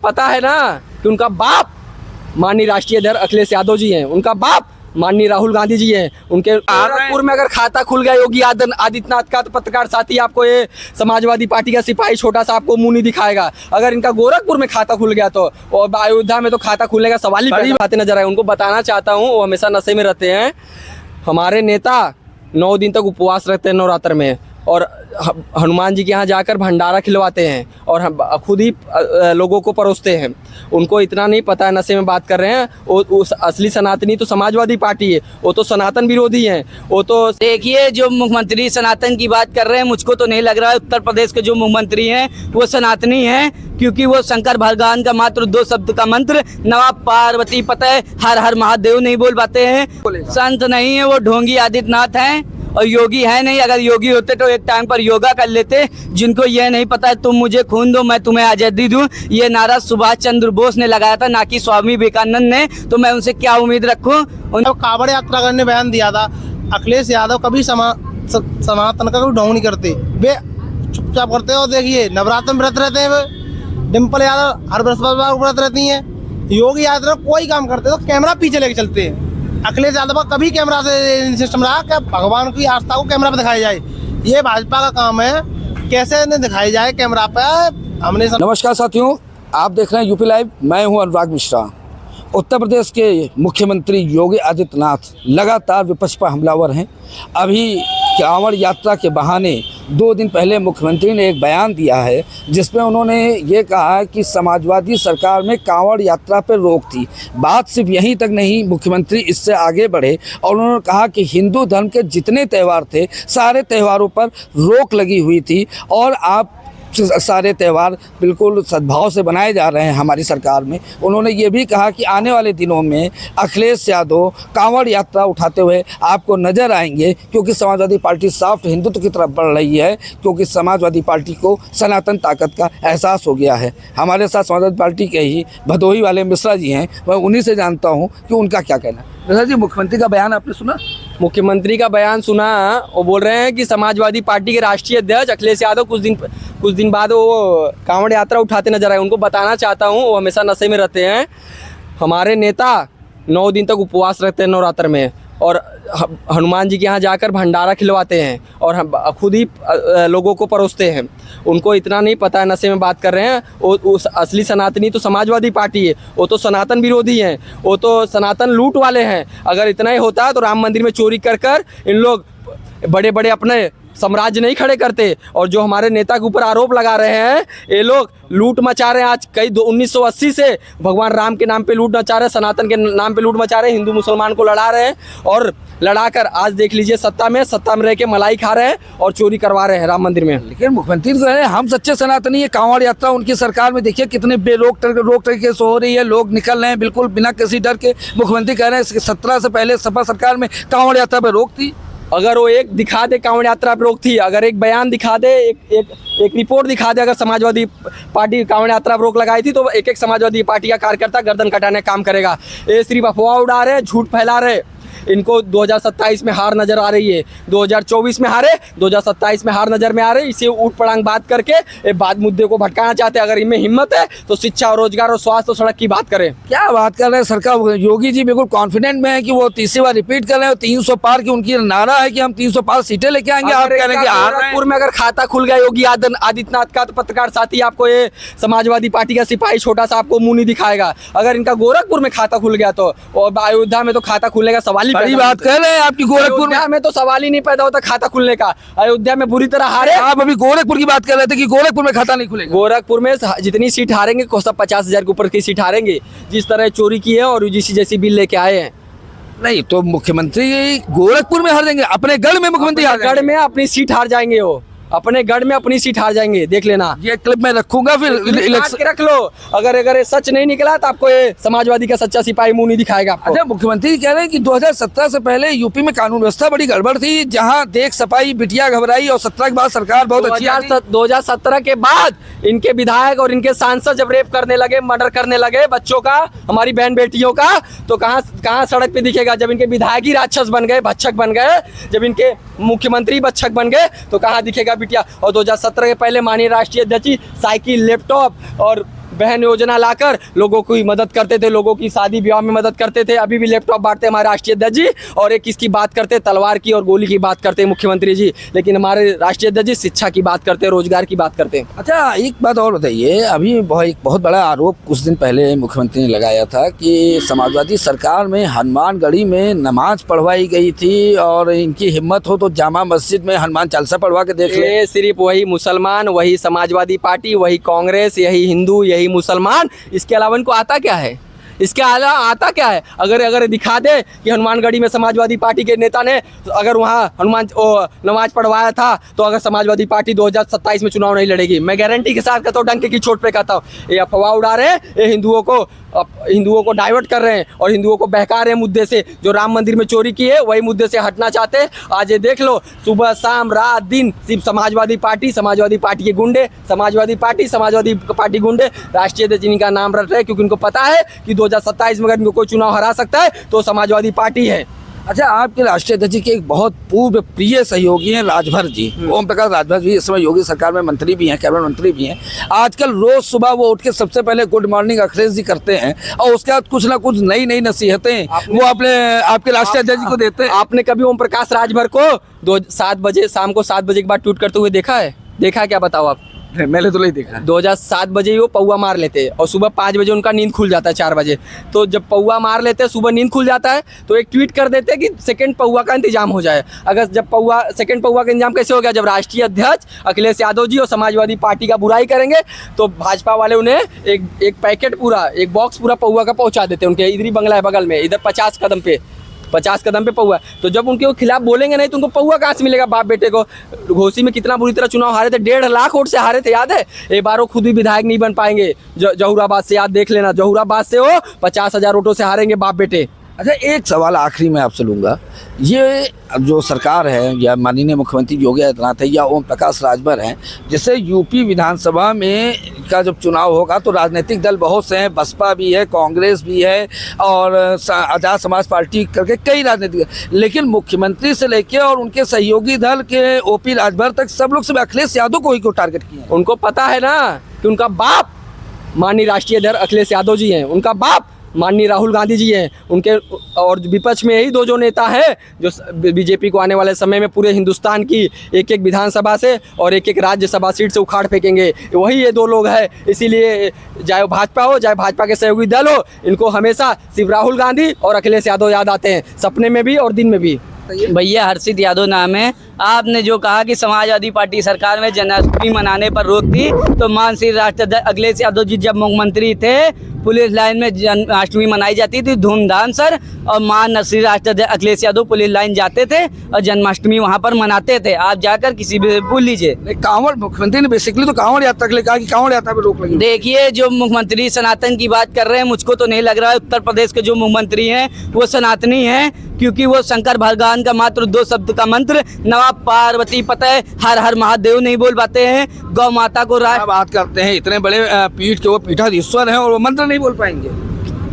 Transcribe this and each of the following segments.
पता है ना कि उनका बाप माननीय राष्ट्रीय अध्यक्ष अखिलेश यादव जी हैं, उनका बाप माननीय राहुल गांधी जी हैं। उनके गोरखपुर में अगर खाता खुल गया योगी आदित्यनाथ का, तो पत्रकार साथी आपको ये समाजवादी पार्टी का सिपाही छोटा सा आपको मुंह नहीं दिखाएगा। अगर इनका गोरखपुर में खाता खुल गया तो और अयोध्या में तो खाता खुलने का सवाल ही बड़ी बातें नजर आए। उनको बताना चाहता हूँ, वो हमेशा नशे में रहते हैं। हमारे नेता 9 दिन तक उपवास रहते हैं नवरात्र में, और हनुमान जी के यहाँ जाकर भंडारा खिलवाते हैं और हम खुद ही लोगों को परोसते हैं। उनको इतना नहीं पता है, नशे में बात कर रहे हैं। वो असली सनातनी तो समाजवादी पार्टी है, वो तो सनातन विरोधी हैं। वो तो देखिए, जो मुख्यमंत्री सनातन की बात कर रहे हैं, मुझको तो नहीं लग रहा है उत्तर प्रदेश के जो मुख्यमंत्री हैं वो सनातनी हैं, क्योंकि वो शंकर भगवान का मात्र 2 शब्द का मंत्र नवाब पार्वती पता है हर हर महादेव नहीं बोल पाते हैं। संत नहीं है वो, ढोंगी आदित्यनाथ हैं और योगी है नहीं। अगर योगी होते तो एक टाइम पर योगा कर लेते। जिनको यह नहीं पता है, तुम मुझे खून दो मैं तुम्हें आज़ादी दूं, ये नारा सुभाष चंद्र बोस ने लगाया था, ना कि स्वामी विवेकानंद ने। तो मैं उनसे क्या उम्मीद रखूं। कावड़ यात्रा करने बयान दिया था अखिलेश यादव, कभी सनातन का कोई ढोंग नहीं करते, वे चुपचाप करते हैं। और देखिए, नवरात्र में व्रत रहते हैं वे। डिम्पल यादव हर बृहस्पतिवार व्रत रहती हैं। योगी यादव कोई काम करते तो कैमरा पीछे लेके चलते हैं। अखिलेश यादव का कभी कैमरा से सिस्टम रहा कि भगवान की आस्था को कैमरा पे दिखाया जाए। ये भाजपा का काम है, कैसे इन्हें दिखाई जाए कैमरा पे। हमने नमस्कार साथियों, आप देख रहे हैं यूपी लाइव। मैं हूं अनुराग मिश्रा। उत्तर प्रदेश के मुख्यमंत्री योगी आदित्यनाथ लगातार विपक्ष पर हमलावर हैं। अभी कांवड़ यात्रा के बहाने 2 दिन पहले मुख्यमंत्री ने एक बयान दिया है, जिसमें उन्होंने ये कहा है कि समाजवादी सरकार में कांवड़ यात्रा पर रोक थी। बात सिर्फ यहीं तक नहीं, मुख्यमंत्री इससे आगे बढ़े और उन्होंने कहा कि हिंदू धर्म के जितने त्यौहार थे, सारे त्योहारों पर रोक लगी हुई थी और आप सारे त्यौहार बिल्कुल सद्भाव से बनाए जा रहे हैं हमारी सरकार में। उन्होंने ये भी कहा कि आने वाले दिनों में अखिलेश यादव कांवड़ यात्रा उठाते हुए आपको नज़र आएंगे, क्योंकि समाजवादी पार्टी साफ हिंदुत्व की तरफ बढ़ रही है, क्योंकि समाजवादी पार्टी को सनातन ताकत का एहसास हो गया है। हमारे साथ समाजवादी पार्टी के ही भदोही वाले मिश्रा जी हैं, मैं उन्हीं से जानता हूँ कि उनका क्या कहना है। मिश्रा जी, मुख्यमंत्री का बयान आपने सुना? मुख्यमंत्री का बयान सुना। वो बोल रहे हैं कि समाजवादी पार्टी के राष्ट्रीय अध्यक्ष अखिलेश यादव कुछ दिन बाद वो कांवड़ यात्रा उठाते नजर आए। उनको बताना चाहता हूँ, वो हमेशा नशे में रहते हैं। हमारे नेता 9 दिन तक उपवास रहते हैं नवरात्र में, और हनुमान जी के यहाँ जाकर भंडारा खिलवाते हैं और हम खुद ही लोगों को परोसते हैं। उनको इतना नहीं पता है, नशे में बात कर रहे हैं। वो असली सनातनी तो समाजवादी पार्टी है, वो तो सनातन विरोधी हैं। वो तो सनातन लूट वाले हैं। अगर इतना ही होता तो राम मंदिर में चोरी कर इन लोग बड़े बड़े अपने साम्राज्य नहीं खड़े करते। और जो हमारे नेता के ऊपर आरोप लगा रहे हैं, ये लोग लूट मचा रहे हैं। आज 1980 से भगवान राम के नाम पे लूट मचा रहे हैं, सनातन के नाम पे लूट मचा रहे हैं, हिंदू मुसलमान को लड़ा रहे हैं। और लड़ाकर आज देख लीजिए सत्ता में रह के मलाई खा रहे हैं और चोरी करवा रहे हैं राम मंदिर में। लेकिन मुख्यमंत्री तो है हम सच्चे सनातनी है। कांवड़ यात्रा उनकी सरकार में देखिए कितने रोक तरीके से हो रही है, लोग निकल रहे हैं बिल्कुल बिना किसी डर के। मुख्यमंत्री कह रहे हैं 17 से पहले सपा सरकार में कांवड़ यात्रा पर रोक थी। अगर वो एक दिखा दे कांवड़ यात्रा पर रोक थी, अगर एक बयान दिखा दे, एक रिपोर्ट दिखा दे, अगर समाजवादी पार्टी कांवड़ यात्रा पर रोक लगाई थी, तो एक समाजवादी पार्टी का कार्यकर्ता गर्दन कटाने का काम करेगा। ये सिर्फ अफवाह उड़ा रहे, झूठ फैला रहे। इनको 2027 में हार नजर आ रही है। 2024 में हारे, 2027 में हार नजर में आ रही है। इसे ऊट पटांग बात करके ये बात मुद्दे को भटकाना चाहते हैं। अगर इनमें हिम्मत है तो शिक्षा और रोजगार और स्वास्थ्य और सड़क की बात करें। क्या बात कर रहे हैं सरकार। योगी जी बिल्कुल कॉन्फिडेंट में है कि वो तीसरी बार रिपीट कर रहे हैं। 300 पार की उनकी नारा है कि हम 300 पार सीटें लेके आएंगे। आप कह रहे हैं कि गोरखपुर में अगर खाता खुल गया योगी आदित्यनाथ का, तो पत्रकार साथी आपको ये समाजवादी पार्टी का सिपाही छोटा सा आपको मुंह नहीं दिखाएगा। अगर इनका गोरखपुर में खाता खुल गया तो अयोध्या में तो खाता खुलने का सवाल ही बड़ी बात कर रहे हैं आपकी। गोरखपुर में तो सवाल ही नहीं पैदा होता खाता खुलने का। अयोध्या में बुरी तरह हारे। आप अभी गोरखपुर की बात कर रहे थे कि गोरखपुर में खाता नहीं खुलेगा। गोरखपुर में जितनी सीट हारेंगे सब 50,000 के ऊपर की सीट हारेंगे, जिस तरह चोरी की है और यूजीसी जैसी बिल लेके आए हैं। नहीं तो मुख्यमंत्री गोरखपुर में हार जाएंगे, अपने गढ़ में मुख्यमंत्री गढ़ में अपनी सीट हार जाएंगे। वो अपने गढ़ में अपनी सीट हार जाएंगे, देख लेना। ये क्लिप मैं रखूंगा, फिर इलेक्शन रख लो। अगर ये सच नहीं निकला तो आपको ये समाजवादी का सच्चा सिपाही मुंह नहीं दिखाएगा आपको। अच्छा, मुख्यमंत्री कह रहे हैं कि 2017 से पहले यूपी में कानून व्यवस्था बड़ी गड़बड़ थी, जहां देख सफाई बिटिया घबराई, और 17 के बाद सरकार बहुत अच्छी। 2017 के बाद इनके विधायक और इनके सांसद जब रेप करने लगे, मर्डर करने लगे बच्चों का, हमारी बहन बेटियों का, तो कहाँ सड़क पे दिखेगा। जब इनके विधायक ही राक्षस बन गए, भक्षक बन गए, जब इनके मुख्यमंत्री भक्षक बन गए, तो कहाँ दिखेगा बिटिया। और 2017 के पहले माननीय राष्ट्रीय अध्यक्ष साइकिल, लैपटॉप और बहन योजना लाकर लोगों की मदद करते थे, लोगों की शादी ब्याह में मदद करते थे। अभी भी लैपटॉप बांटते हमारे राष्ट्रीय अध्यक्ष जी, और एक किसकी बात करते, तलवार की और गोली की बात करते हैं मुख्यमंत्री जी, लेकिन हमारे राष्ट्रीय अध्यक्ष जी शिक्षा की बात करते हैं, रोजगार की बात करते हैं। अच्छा, एक बात और बताइए, अभी एक बहुत बड़ा आरोप कुछ दिन पहले मुख्यमंत्री ने लगाया था कि समाजवादी सरकार में हनुमानगढ़ी में नमाज पढ़वाई गई थी, और इनकी हिम्मत हो तो जामा मस्जिद में हनुमान चालीसा पढ़वा के देख ले। ये सिर्फ वही मुसलमान, वही समाजवादी पार्टी, वही कांग्रेस, यही हिंदू, यही मुसलमान, इसके अलावा इनको आता क्या है? इसके अलावा आता क्या है? अगर दिखा दे कि हनुमानगढ़ी में समाजवादी पार्टी के नेता ने अगर वहाँ नमाज पढ़वाया था, तो अगर समाजवादी पार्टी 2027 में चुनाव नहीं लड़ेगी। मैं गारंटी के साथ कहता हूँ, डंके की चोट पे कहता हूँ, ये अफवाह उड़ा रहे हैं, ये हिंदुओं को डाइवर्ट कर रहे हैं और हिंदुओं को बहका रहे हैं मुद्दे से। जो राम मंदिर में चोरी की है वही मुद्दे से हटना चाहते हैं। आज ये देख लो, सुबह शाम रात दिन सिर्फ समाजवादी पार्टी के गुंडे, समाजवादी पार्टी गुंडे राष्ट्रीय अध्यक्ष जिनका नाम रट रहे हैं, क्योंकि उनको पता है कि 2027 में अगर इनको कोई चुनाव हरा सकता है तो समाजवादी पार्टी है। अच्छा, आपके राष्ट्रीय अध्यक्ष जी के एक बहुत पूर्व प्रिय सहयोगी हैं राजभर जी, ओम प्रकाश राजभर जी, इस समय योगी सरकार में मंत्री भी हैं, कैबिनेट मंत्री भी हैं। आजकल रोज सुबह वो उठ के सबसे पहले गुड मॉर्निंग अखिलेश जी करते हैं, और उसके बाद कुछ ना कुछ नई नसीहतें वो आपके राष्ट्रीय अध्यक्ष जी को देते हैं। आपने कभी ओम प्रकाश राजभर को 7 बजे शाम को 7 बजे के बाद ट्वीट करते हुए देखा है? क्या बताओ आप? मैंने तो नहीं देखा। 2007 बजे ही वो पौवा मार लेते हैं और सुबह 5 बजे उनका नींद खुल जाता है, 4 बजे। तो जब पौवा मार लेते हैं, सुबह नींद खुल जाता है, तो एक ट्वीट कर देते हैं कि सेकंड पौवा का इंतजाम हो जाए। अगर जब सेकंड पौवा का इंतजाम कैसे हो गया? जब राष्ट्रीय अध्यक्ष अखिलेश यादव जी और समाजवादी पार्टी का बुराई करेंगे तो भाजपा वाले उन्हें एक पैकेट पूरा, एक बॉक्स पूरा पौवा का पहुँचा देते हैं। उनके इधर ही बंगला है बगल में, इधर 50 कदम पे पौवा। तो जब उनके खिलाफ बोलेंगे नहीं तो उनको पौवा कहाँ से मिलेगा? बाप बेटे को घोसी में कितना बुरी तरह चुनाव हारे थे, 1.5 लाख वोट से हारे थे, याद है? एक बार वो खुद भी विधायक नहीं बन पाएंगे जहूराबाद से, याद देख लेना, जहूराबाद से वो 50,000 वोटों से हारेंगे बाप बेटे। अच्छा, एक सवाल आखिरी में आपसे लूँगा, ये जो सरकार है या माननीय मुख्यमंत्री योगी आदित्यनाथ है या ओम प्रकाश राजभर हैं, जैसे यूपी विधानसभा में का जब चुनाव होगा तो राजनीतिक दल बहुत से हैं, बसपा भी है, कांग्रेस भी है और आज़ाद समाज पार्टी करके कई राजनीतिक, लेकिन मुख्यमंत्री से लेके और उनके सहयोगी दल के ओपी राजभर तक सब लोग सिर्फ अखिलेश यादव को ही क्यों टारगेट किए? उनको पता है ना कि उनका बाप माननीय राष्ट्रीय अध्यक्ष अखिलेश यादव जी हैं, उनका बाप माननीय राहुल गांधी जी हैं, उनके और विपक्ष में यही 2 जो नेता हैं जो बीजेपी को आने वाले समय में पूरे हिंदुस्तान की एक विधानसभा से और एक राज्यसभा सीट से उखाड़ फेंकेंगे, वही ये 2 लोग हैं। इसीलिए चाहे वो भाजपा हो चाहे भाजपा के सहयोगी दल हो, इनको हमेशा सिर्फ राहुल गांधी और अखिलेश यादव याद आते हैं, सपने में भी और दिन में भी। भैया हर्षित यादव नाम है। आपने जो कहा कि समाजवादी पार्टी सरकार में जन्माष्टमी मनाने पर रोक थी, तो माननीय राष्ट्रीय अखिलेश यादव जी जब मुख्यमंत्री थे, पुलिस लाइन में जन्माष्टमी मनाई जाती थी धूमधाम सर, और माननीय राष्ट्रीय अखिलेश यादव पुलिस लाइन जाते थे और जन्माष्टमी वहाँ पर मनाते थे। आप जाकर किसी भी भूल लीजिए। कांवड़ मुख्यमंत्री ने बेसिकली तो कांवड़ यात्रा के लिए कहा कि कांवड़ यात्रा पे रोक लगी। देखिए, जो मुख्यमंत्री सनातन की बात कर रहे हैं, मुझको तो नहीं लग रहा है उत्तर प्रदेश के जो मुख्यमंत्री हैं वो सनातनी हैं, क्योंकि वो शंकर भगवान का मात्र 2 शब्द का मंत्र नवाब पार्वती पता है हर हर महादेव नहीं बोल पाते हैं। गौ माता को बात करते हैं, इतने बड़े पीठ के वो पीठाधीश्वर हैं और वो मंत्र नहीं बोल पाएंगे।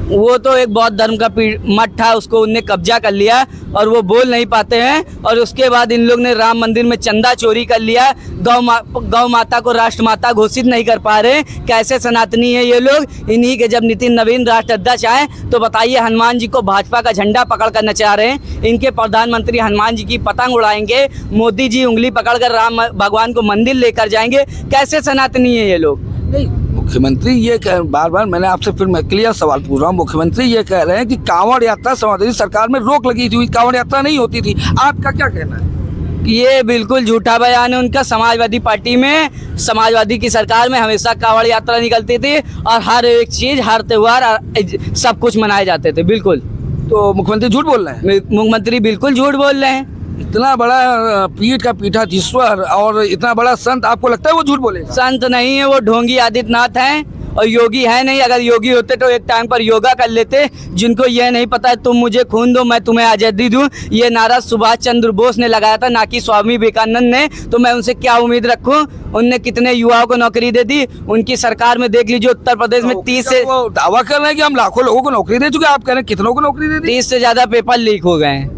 वो तो एक बौद्ध धर्म का मठ था, उसको उनने कब्जा कर लिया और वो बोल नहीं पाते हैं। और उसके बाद इन लोग ने राम मंदिर में चंदा चोरी कर लिया, गौ माता को राष्ट्र माता घोषित नहीं कर पा रहे। कैसे सनातनी है ये लोग? इन्हीं के जब नितिन नवीन राष्ट्र अध्यक्ष आए तो बताइए, हनुमान जी को भाजपा का झंडा पकड़ कर नचा रहे हैं। इनके प्रधानमंत्री हनुमान जी की पतंग उड़ाएंगे, मोदी जी उंगली पकड़कर राम भगवान को मंदिर लेकर जाएंगे। कैसे सनातनी है ये लोग? नहीं, मुख्यमंत्री ये बार बार मैंने आपसे फिर मैं क्लियर सवाल पूछ रहा हूँ, मुख्यमंत्री ये कह रहे हैं कि कांवड़ यात्रा समाजवादी सरकार में रोक लगी थी, कांवड़ यात्रा नहीं होती थी। आपका क्या कहना है? ये बिल्कुल झूठा बयान है उनका। समाजवादी पार्टी में, समाजवादी की सरकार में हमेशा कांवड़ यात्रा निकलती थी और हर एक चीज, हर त्योहार, सब कुछ मनाए जाते थे। बिल्कुल। तो मुख्यमंत्री झूठ बोल रहे हैं? मुख्यमंत्री बिल्कुल झूठ बोल रहे हैं। इतना बड़ा पीठ का पीठाधीश्वर और इतना बड़ा संत, आपको लगता है वो झूठ बोलेगा? संत नहीं है वो, ढोंगी आदित्यनाथ हैं और योगी है नहीं। अगर योगी होते तो एक टाइम पर योगा कर लेते। जिनको ये नहीं पता है तुम मुझे खून दो मैं तुम्हें आज़ादी दूं, ये नारा सुभाष चंद्र बोस ने लगाया था, ना कि स्वामी विवेकानंद ने। तो मैं उनसे क्या उम्मीद रखूं? उनने कितने युवाओं को नौकरी दे दी। उनकी सरकार में देख लीजिए, उत्तर प्रदेश में 30 से दावा कर रहे हैं कि हम लाखों लोगों को नौकरी दे चुके हैं। आप कह रहे हैं कितनों को नौकरी दे दी? 30 से ज्यादा पेपर लीक हो गए हैं।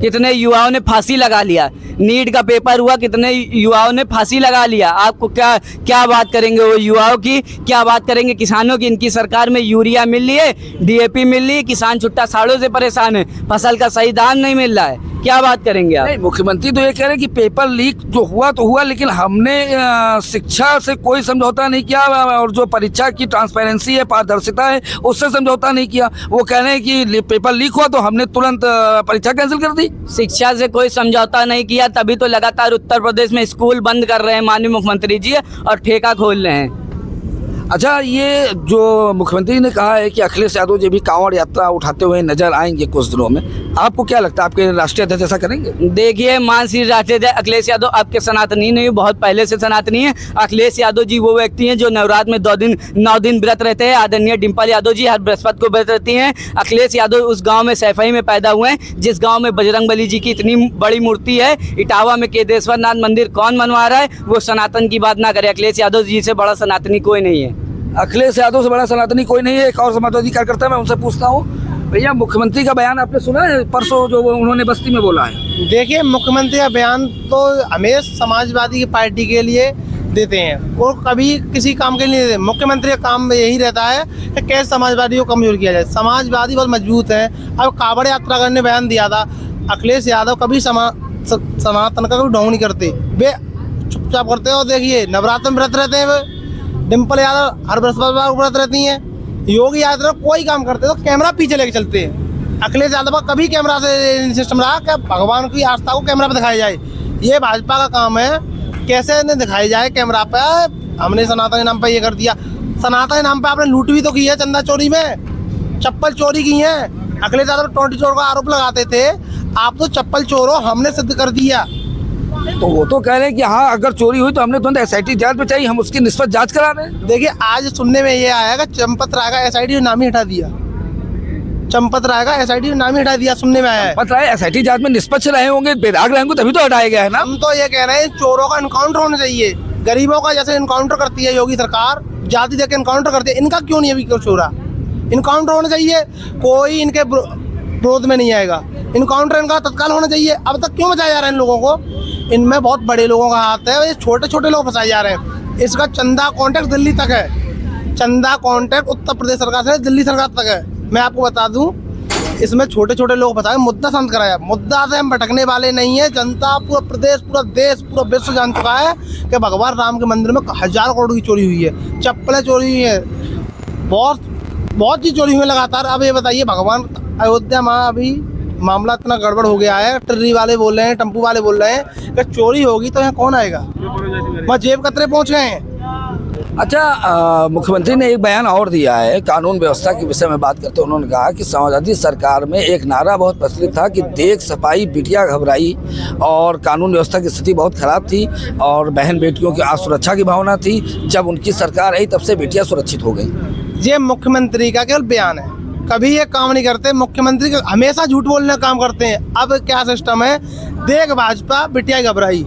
कितने युवाओं ने फांसी लगा लिया। नीट का पेपर हुआ, कितने युवाओं ने फांसी लगा लिया। आपको क्या क्या बात करेंगे वो युवाओं की, क्या बात करेंगे किसानों की? इनकी सरकार में यूरिया मिल रही है, डीएपी मिल रही है, किसान छुट्टा सालों से परेशान है, फसल का सही दाम नहीं मिल रहा है। क्या बात करेंगे आप? नहीं, मुख्यमंत्री तो ये कह रहे हैं कि पेपर लीक जो हुआ तो हुआ, लेकिन हमने शिक्षा से कोई समझौता नहीं किया और जो परीक्षा की ट्रांसपेरेंसी है, पारदर्शिता है, उससे समझौता नहीं किया। वो कह रहे हैं कि पेपर लीक हुआ तो हमने तुरंत परीक्षा कैंसिल कर दी। शिक्षा से कोई समझौता नहीं किया, तभी तो लगातार उत्तर प्रदेश में स्कूल बंद कर रहे हैं माननीय मुख्यमंत्री जी और ठेका खोल रहे हैं। अच्छा, ये जो मुख्यमंत्री ने कहा है कि अखिलेश यादव जी भी कांवड़ यात्रा उठाते हुए नजर आएंगे कुछ दिनों में, आपको क्या लगता है आपके राष्ट्रीय अध्यक्ष ऐसा करेंगे? देखिए, मान श्री राष्ट्रीय अध्यक्ष अखिलेश यादव आपके सनातनी नहीं, बहुत पहले से सनातनी है। अखिलेश यादव जी वो व्यक्ति हैं जो नवरात्र में 9 दिन व्रत रहते हैं। आदरणीय डिम्पल यादव जी हर बृहस्पति को व्रत रहती हैं। अखिलेश यादव उस गांव में सैफई में पैदा हुए हैं जिस गांव में बजरंगबली जी की इतनी बड़ी मूर्ति है। इटावा में केदेश्वर नाथ मंदिर कौन बनवा रहा है? वो सनातन की बात ना करे। अखिलेश यादव जी से बड़ा सनातनी कोई नहीं है। अखिलेश यादव से बड़ा सनातनी कोई नहीं है। एक और समाजवादी कार्यकर्ता, मैं उनसे पूछता हूँ, भैया मुख्यमंत्री का बयान आपने सुना है परसों जो उन्होंने बस्ती में बोला है? देखिए, मुख्यमंत्री का बयान तो हमेशा समाजवादी की पार्टी के लिए देते हैं, वो कभी किसी काम के लिए नहीं देते। मुख्यमंत्री का काम यही रहता है कि कैसे समाजवादी को कमजोर किया जाए। समाजवादी बहुत मजबूत है। अब कांवड़ यात्रा करने बयान दिया था, अखिलेश यादव कभी सनातन का कोई ढोंग नहीं करते, वे चुपचाप करते हैं। और देखिए, नवरात्र में व्रत रहते हैं वे। डिम्पल यादव हर बृहस्पतिवार व्रत रहती हैं। योगी आदित्यनाथ कोई काम करते तो कैमरा पीछे लेके चलते हैं। अखिलेश यादव का कभी कैमरा से सिस्टम रहा कि भगवान की आस्था को कैमरा पे दिखाया जाए। ये भाजपा का काम है, कैसे इन्हें दिखाई जाए कैमरा पे। हमने सनातन के नाम पे ये कर दिया। सनातन के नाम पे आपने लूट भी तो की है, चंदा चोरी में, चप्पल चोरी की है। अखिलेश यादव टोंटी चोर का आरोप लगाते थे, आप तो चप्पल चोर हो, हमने सिद्ध कर दिया। तो वो तो कह रहे हैं कि हाँ, अगर चोरी हुई तो हमने तुरंत एसआईटी जांच में चाहिए, हम उसकी निष्पक्ष जांच करा रहे हैं। देखिए, आज सुनने में ये आया कि चंपत राय का एसआईटी नाम ही हटा दिया। चंपत राय का एसआईटी नाम ही हटा दिया, सुनने में आया है। पता है एसआईटी जांच में निष्पक्ष रहे होंगे, बेदाग रहे होंगे, तभी तो हटाया गया है ना। हम तो ये कह रहे हैं चोरों का इनकाउंटर होना चाहिए। गरीबों का जैसे इनकाउंटर करती है योगी सरकार, जाति देकर इनकाउंटर करती है, इनका क्यों नहीं अभी कुछ हो रहा? इनकाउंटर होना चाहिए, कोई इनके विरोध में नहीं आएगा। इनकाउंटर इनका तत्काल होना चाहिए। अब तक क्यों बचाया जा रहा है इन लोगों को? इनमें बहुत बड़े लोगों का हाथ है, ये छोटे छोटे लोग फंसाए जा रहे हैं। इसका चंदा कॉन्टैक्ट दिल्ली तक है, चंदा कॉन्टैक्ट उत्तर प्रदेश सरकार से दिल्ली सरकार तक है। मैं आपको बता दूं, इसमें छोटे छोटे लोग फंसाए। मुद्दा शांत कराया, मुद्दा से हम भटकने वाले नहीं है। जनता, पूरा प्रदेश, पूरा देश, पूरा विश्व जान चुका है कि भगवान राम के मंदिर में 1000 करोड़ की चोरी हुई है, चप्पलें चोरी हुई है, बहुत चीज चोरी हुई है लगातार। अब ये बताइए, भगवान अयोध्या में अभी मामला इतना गड़बड़ हो गया है, ट्रिरी वाले बोल रहे हैं, टेम्पू वाले बोल रहे हैं कि चोरी होगी तो यहाँ कौन आएगा? वहाँ जेब कतरे पहुँच गए हैं। अच्छा, मुख्यमंत्री ने एक बयान और दिया है कानून व्यवस्था के विषय में बात करते। उन्होंने कहा कि समाजवादी सरकार में एक नारा बहुत प्रचलित था कि देख सफाई बिटिया घबराई, और कानून व्यवस्था की स्थिति बहुत खराब थी और बहन बेटियों की असुरक्षा की भावना थी। जब उनकी सरकार आई तब से बेटियां सुरक्षित हो गई। ये मुख्यमंत्री का केवल बयान है, कभी ये काम नहीं करते। मुख्यमंत्री हमेशा झूठ बोलने का काम करते हैं। अब क्या सिस्टम है, देख भाजपा बिटिया घबराई,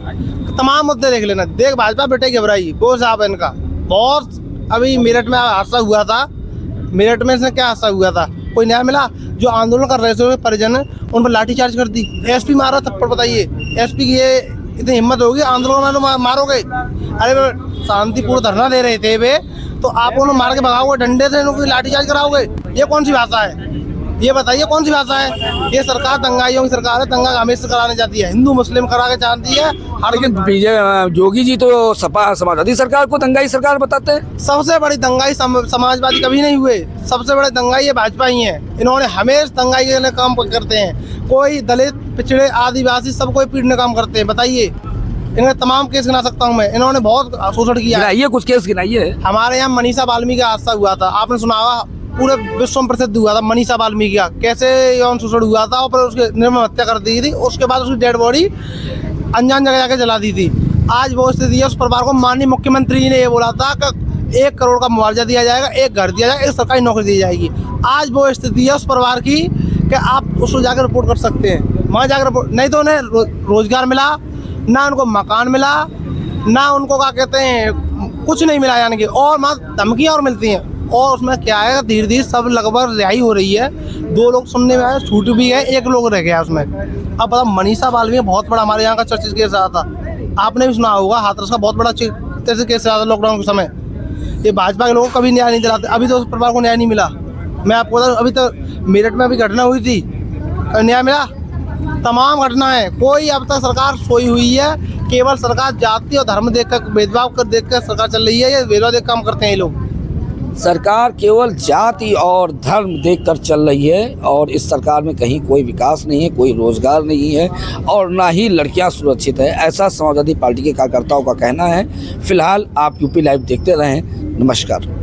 तमाम मुद्दे देख लेना, देख भाजपा बिटिया घबराई, वो साहब इनका बहुत। अभी मेरठ में हादसा हुआ था, मेरठ में से क्या हादसा हुआ था, कोई न्याय मिला? जो आंदोलन कर रहे थे परिजन, उन पर लाठीचार्ज कर दी, एसपी मारा थप्पड़। बताइए, एसपी की ये इतनी हिम्मत होगी आंदोलन में मारोगे? अरे शांतिपूर्ण धरना दे रहे थे वे, तो आप उन्हें मार के भगाओगे, डंडे से उनको लाठीचार्ज कराओगे? ये कौन सी भाषा है? ये बताइए कौन सी भाषा है? ये सरकार दंगाइयों की सरकार है, दंगा हमेशा कराने जाती है, हिंदू मुस्लिम करा के चाहती है। लेकिन योगी जी तो सपा समाजवादी सरकार को दंगाई सरकार बताते हैं। सबसे बड़ी दंगाई समाजवादी कभी नहीं हुए, सबसे बड़े दंगाई ये भाजपा ही है। इन्होंने हमेशा दंगाई के लिए काम करते हैं। कोई दलित, पिछड़े, आदिवासी सब कोई पीटने काम करते हैं। बताइए, इन्हें तमाम केस गिना सकता हूँ मैं। इन्होंने बहुत शोषण किया है। कुछ केस गिनाइए। हमारे यहाँ मनीषा वाल्मीकि का हादसा हुआ था, आपने सुना होगा, पूरे विश्व में प्रसिद्ध हुआ था मनीषा वाल्मीकि का, कैसे यौन शोषण हुआ था और उसके निर्मम हत्या कर दी थी। उसके बाद उसकी डेड बॉडी अनजान जगह जाके जला दी थी। आज वो स्थिति है, उस परिवार को माननीय मुख्यमंत्री जी ने ये बोला था कि 1 करोड़ का मुआवजा दिया जाएगा, एक घर दिया जाएगा, एक सरकारी नौकरी दी जाएगी। आज वो स्थिति है उस परिवार की कि आप उसको जाकर रिपोर्ट कर सकते हैं, वहाँ जाकर रिपोर्ट। नहीं तो उन्हें रोजगार मिला ना, उनको मकान मिला ना, उनको क्या कहते हैं, कुछ नहीं मिला, यानी कि और वहाँ धमकियाँ और मिलती हैं। और उसमें क्या है, धीरे धीरे सब लगभग रिहाई हो रही है। 2 लोग सुनने में आए, छूट भी है, 1 लोग रह गया उसमें। अब पता, मनीषा बाल्मीकि बहुत बड़ा हमारे यहाँ का चर्चित केस रहा था, आपने भी सुना होगा, हाथरस का बहुत बड़ा चर्चित केस रहा था लॉकडाउन के समय। ये भाजपा के लोग कभी न्याय नहीं दिलाते, अभी तो उस परिवार को न्याय नहीं मिला। मैं आपको बता, अभी तो मेरठ में अभी घटना हुई थी, न्याय मिला? तमाम घटनाएं, कोई अब तक सरकार सोई हुई है, केवल सरकार जाति और धर्म देखकर, भेदभाव कर देखकर सरकार चल रही है। ये भेदभाव देख काम करते हैं ये लोग। सरकार केवल जाति और धर्म देखकर चल रही है और इस सरकार में कहीं कोई विकास नहीं है, कोई रोजगार नहीं है और ना ही लड़कियां सुरक्षित है, ऐसा समाजवादी पार्टी के कार्यकर्ताओं का कहना है। फिलहाल आप यूपी लाइव देखते रहें। नमस्कार।